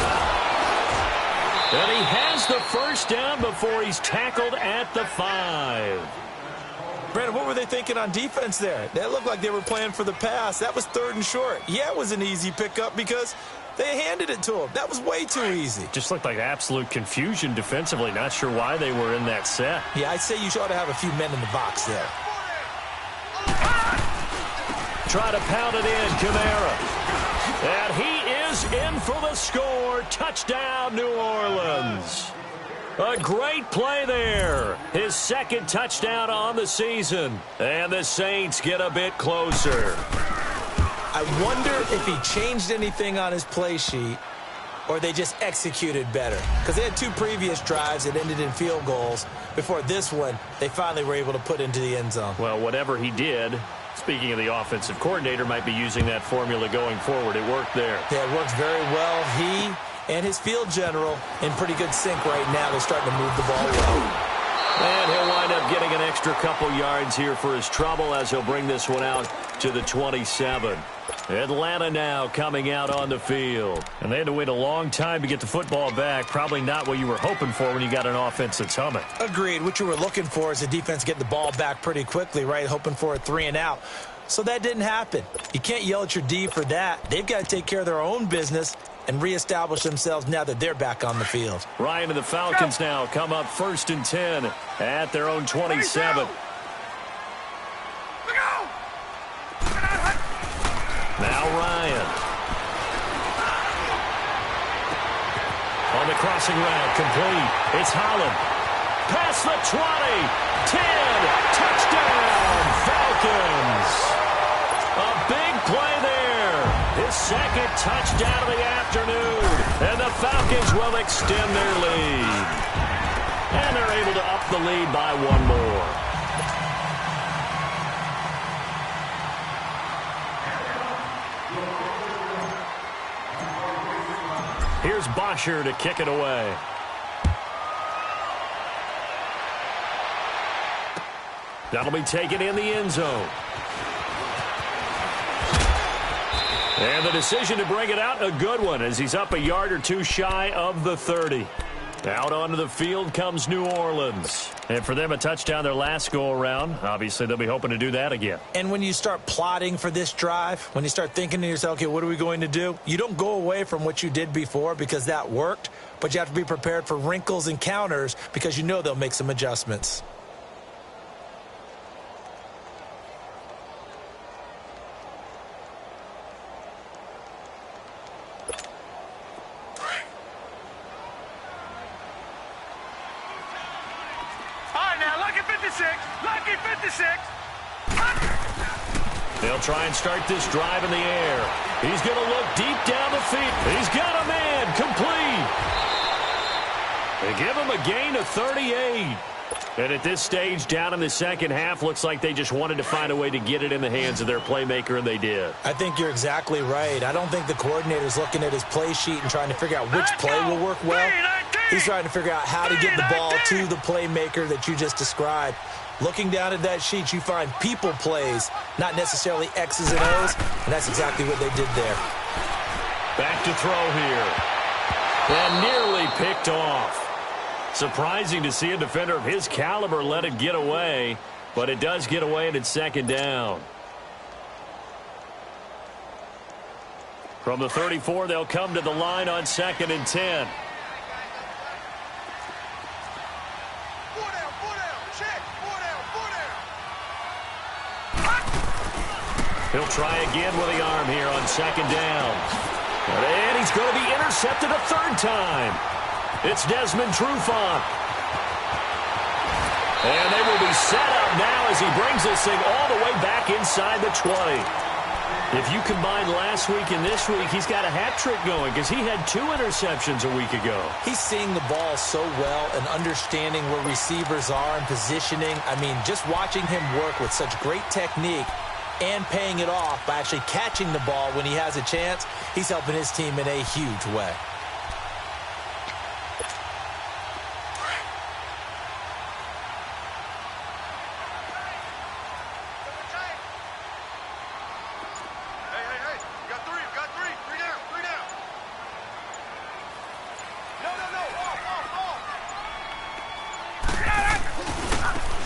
Speaker 1: And he has the first down before he's tackled at the 5.
Speaker 2: Brandon, what were they thinking on defense there? That looked like they were playing for the pass. That was 3rd and short. Yeah, it was an easy pickup because they handed it to him. That was way too easy.
Speaker 1: Just looked like absolute confusion defensively. Not sure why they were in that set.
Speaker 2: Yeah, I'd say you ought to have a few men in the box there.
Speaker 1: Try to pound it in, Kamara. And he is in for the score. Touchdown, New Orleans. A great play there. His 2nd touchdown on the season. And the Saints get a bit closer.
Speaker 2: I wonder if he changed anything on his play sheet or they just executed better. Because they had 2 previous drives that ended in field goals. Before this one, they finally were able to put into the end zone.
Speaker 1: Well, whatever he did, speaking of the offensive coordinator, might be using that formula going forward. It worked there.
Speaker 2: Yeah, it works very well. He and his field general in pretty good sync right now. They're starting to move the ball well.
Speaker 1: And he'll wind up getting an extra couple yards here for his trouble as he'll bring this one out to the 27. Atlanta now coming out on the field. And they had to wait a long time to get the football back. Probably not what you were hoping for when you got an offense that's humming.
Speaker 2: Agreed. What you were looking for is the defense getting the ball back pretty quickly, right? Hoping for a 3 and out. So that didn't happen. You can't yell at your D for that. They've got to take care of their own business and reestablish themselves now that they're back on the field.
Speaker 1: Ryan and the Falcons now come up 1st and 10 at their own 27. Now Ryan. On the crossing route, complete. It's Holland. Past the 20. 10. Touchdown, Falcons. A big play there. His 2nd touchdown of the afternoon. And the Falcons will extend their lead. And they're able to up the lead by 1 more. Here's Bosher to kick it away. That'll be taken in the end zone. And the decision to bring it out, a good one, as he's up a yard or two shy of the 30. Out onto the field comes New Orleans. And for them, a touchdown their last go-around. Obviously, they'll be hoping to do that again.
Speaker 2: And when you start plotting for this drive, when you start thinking to yourself, okay, what are we going to do? You don't go away from what you did before because that worked, but you have to be prepared for wrinkles and counters because you know they'll make some adjustments.
Speaker 3: Lucky 56.
Speaker 1: They'll try and start this drive in the air. He's going to look deep down the field. He's got a man complete. They give him a gain of 38. And at this stage, down in the second half, looks like they just wanted to find a way to get it in the hands of their playmaker, and they did.
Speaker 2: I think you're exactly right. I don't think the coordinator's looking at his play sheet and trying to figure out which play will work well. He's trying to figure out how to get the ball to the playmaker that you just described. Looking down at that sheet, you find people plays, not necessarily X's and O's, and that's exactly what they did there.
Speaker 1: Back to throw here. And nearly picked off. Surprising to see a defender of his caliber let it get away, but it does get away and it's second down. From the 34, they'll come to the line on 2nd and 10. He'll try again with the arm here on 2nd down. And he's going to be intercepted a third time. It's Desmond Trufant. And they will be set up now as he brings this thing all the way back inside the 20. If you combine last week and this week, he's got a hat trick going because he had 2 interceptions a week ago.
Speaker 2: He's seeing the ball so well and understanding where receivers are and positioning. I mean, just watching him work with such great technique and paying it off by actually catching the ball when he has a chance, he's helping his team in a huge way.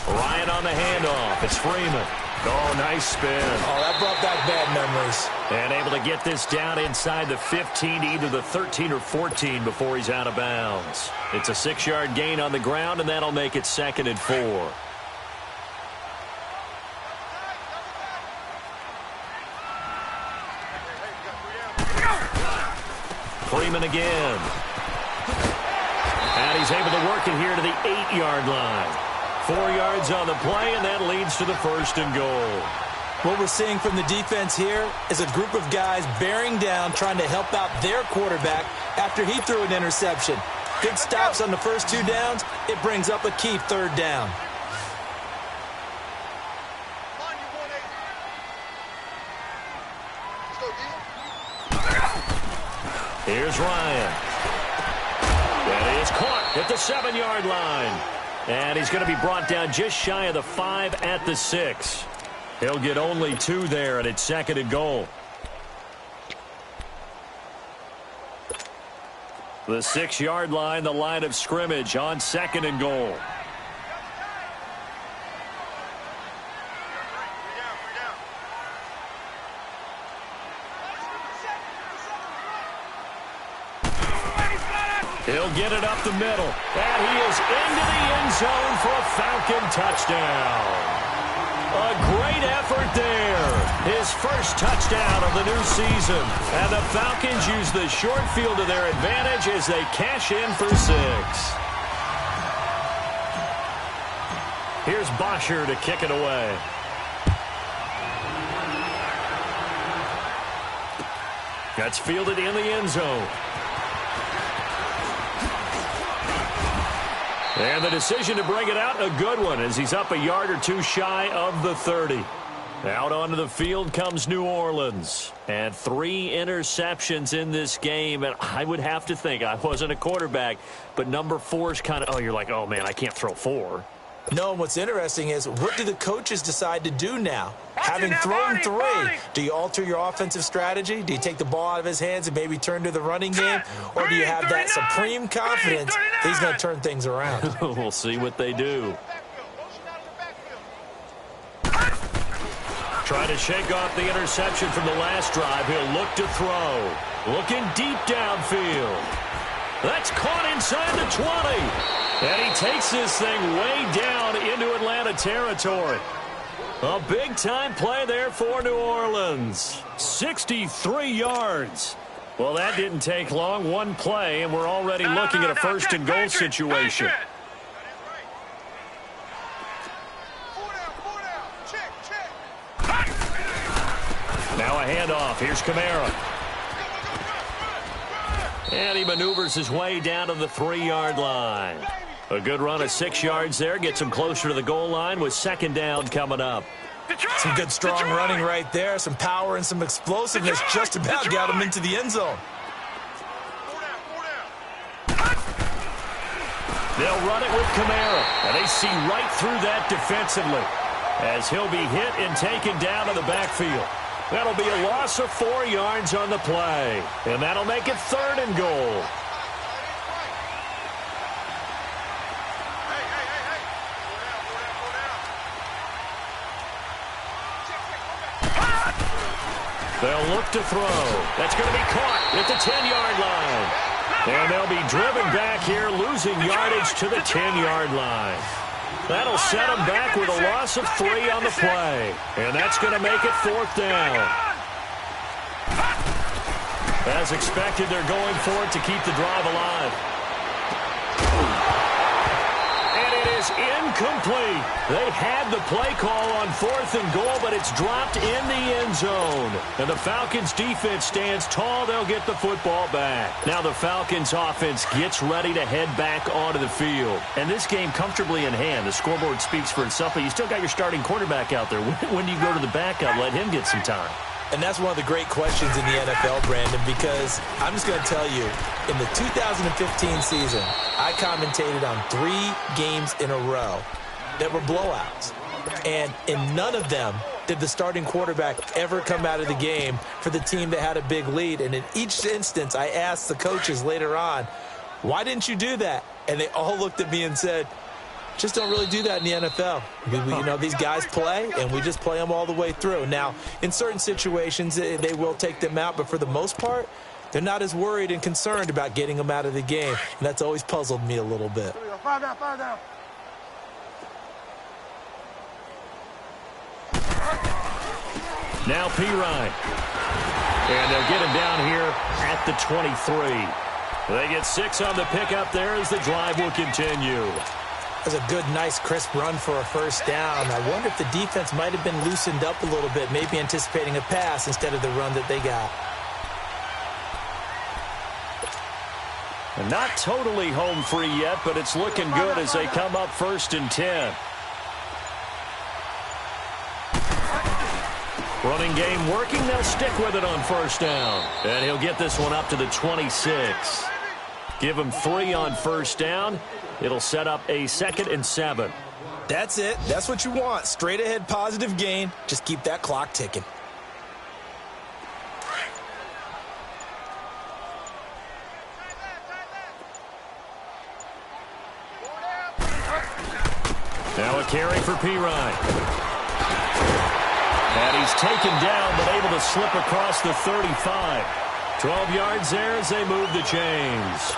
Speaker 1: Ryan on the handoff. It's Freeman. Oh, nice spin.
Speaker 2: Oh, that brought back bad memories.
Speaker 1: And able to get this down inside the 15 to either the 13 or 14 before he's out of bounds. It's a 6-yard gain on the ground, and that'll make it 2nd and 4. Freeman again. And he's able to work it here to the 8-yard line. 4 yards on the play, and that leads to the 1st and goal.
Speaker 2: What we're seeing from the defense here is a group of guys bearing down, trying to help out their quarterback after he threw an interception. Good stops on the first 2 downs. It brings up a key 3rd down.
Speaker 1: Here's Ryan. And he is caught at the 7-yard line. And he's going to be brought down just shy of the 5 at the 6. He'll get only 2 there, and it's 2nd and goal. The 6-yard line, the line of scrimmage on 2nd and goal. He'll get it up the middle. And he is into the end zone for a Falcon touchdown. A great effort there. His first touchdown of the new season. And the Falcons use the short field to their advantage as they cash in for 6. Here's Bosher to kick it away. That's fielded in the end zone. And the decision to bring it out, a good one, as he's up a yard or 2 shy of the 30. Out onto the field comes New Orleans. And 3 interceptions in this game. And I would have to think, I wasn't a quarterback, but number 4 is kind of, oh, you're like, oh, man, I can't throw 4.
Speaker 2: No, what's interesting is, what do the coaches decide to do now? Having thrown three, do you alter your offensive strategy? Do you take the ball out of his hands and maybe turn to the running game? Or do you have that supreme confidence that he's going to turn things around?
Speaker 1: We'll see what they do. Trying to shake off the interception from the last drive. He'll look to throw. Looking deep downfield. That's caught inside the 20. And he takes this thing way down into Atlanta territory. A big-time play there for New Orleans. 63 yards. Well, that didn't take long. One play, and we're already looking at a first-and-goal situation. Now a handoff. Here's Kamara. And he maneuvers his way down to the 3-yard line. A good run of 6 yards there. Gets him closer to the goal line with second down coming up.
Speaker 2: Some good, strong running right there. Some power and some explosiveness just about got him into the end zone.
Speaker 1: They'll run it with Kamara. And they see right through that defensively as he'll be hit and taken down to the backfield. That'll be a loss of 4 yards on the play. And that'll make it 3rd and goal. They'll look to throw. That's going to be caught at the 10-yard line. And they'll be driven back here, losing yardage to the 10-yard line. That'll set them back with a loss of 3 on the play. And that's going to make it 4th down. As expected, they're going for it to keep the drive alive. And it is incomplete. They had the play call on 4th and goal, but it's dropped in the end zone. And the Falcons defense stands tall. They'll get the football back. Now the Falcons offense gets ready to head back onto the field. And this game comfortably in hand. The scoreboard speaks for itself, but you still got your starting quarterback out there. When do you go to the backup? Let him get some time.
Speaker 2: And that's one of the great questions in the NFL, Brandon, because I'm just going to tell you, in the 2015 season, I commentated on 3 games in a row that were blowouts. And in none of them did the starting quarterback ever come out of the game for the team that had a big lead. And in each instance, I asked the coaches later on, why didn't you do that? And they all looked at me and said, just don't really do that in the NFL. You know, these guys play, and we just play them all the way through. Now, in certain situations, they will take them out, but for the most part, they're not as worried and concerned about getting them out of the game, and that's always puzzled me a little bit.
Speaker 3: Fire down.
Speaker 1: Now Pirine. And they'll get him down here at the 23. They get 6 on the pickup there as the drive will continue.
Speaker 2: That's a good, nice, crisp run for a first down. I wonder if the defense might have been loosened up a little bit, maybe anticipating a pass instead of the run that they got.
Speaker 1: And not totally home free yet, but it's looking good as they come up 1st and 10. Running game working. They'll stick with it on 1st down. And he'll get this one up to the 26. Give him 3 on 1st down. It'll set up a 2nd and 7.
Speaker 2: That's it. That's what you want. Straight ahead positive gain. Just keep that clock ticking.
Speaker 1: Now a carry for Pirine. And he's taken down, but able to slip across the 35. 12 yards there as they move the chains.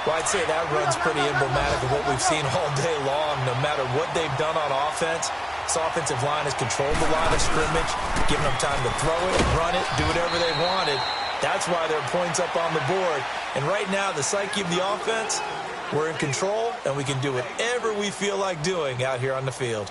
Speaker 2: Well, I'd say that run's pretty emblematic of what we've seen all day long. No matter what they've done on offense, this offensive line has controlled the line of scrimmage, given them time to throw it, run it, do whatever they wanted. That's why there are points up on the board. And right now, the psyche of the offense, we're in control, and we can do whatever we feel like doing out here on the field.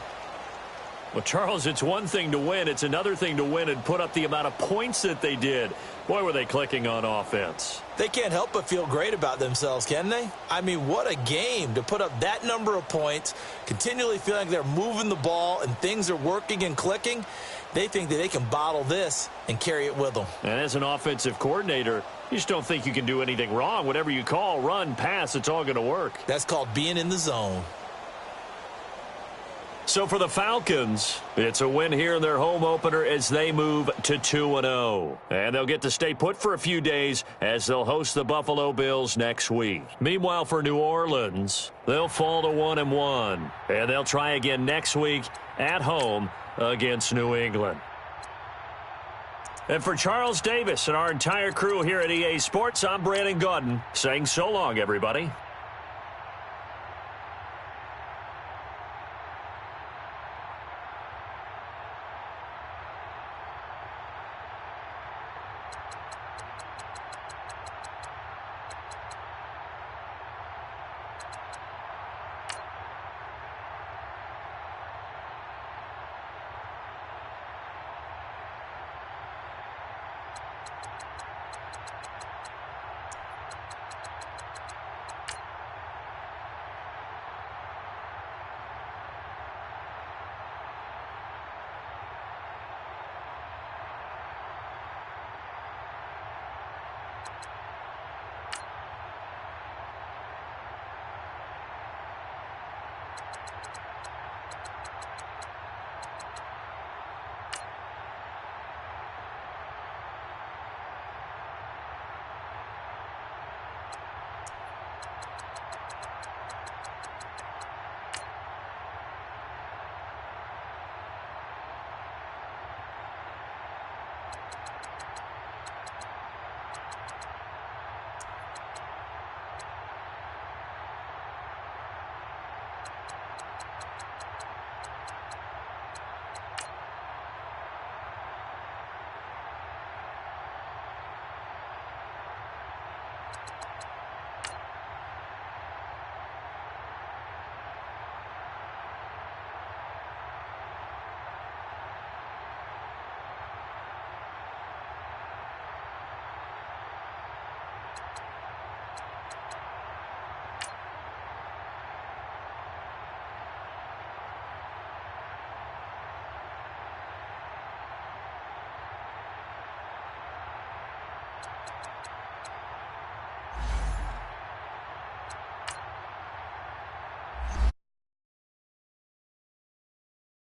Speaker 1: Well, Charles, it's one thing to win. It's another thing to win and put up the amount of points that they did. Boy, were they clicking on offense.
Speaker 2: They can't help but feel great about themselves, can they? I mean, what a game to put up that number of points, continually feeling like they're moving the ball and things are working and clicking. They think that they can bottle this and carry it with them.
Speaker 1: And as an offensive coordinator, you just don't think you can do anything wrong. Whatever you call, run, pass, it's all going to work.
Speaker 2: That's called being in the zone.
Speaker 1: So for the Falcons, it's a win here in their home opener as they move to 2-0. And they'll get to stay put for a few days as they'll host the Buffalo Bills next week. Meanwhile, for New Orleans, they'll fall to 1-1. And they'll try again next week at home against New England. And for Charles Davis and our entire crew here at EA Sports, I'm Brandon Gaudin saying so long, everybody.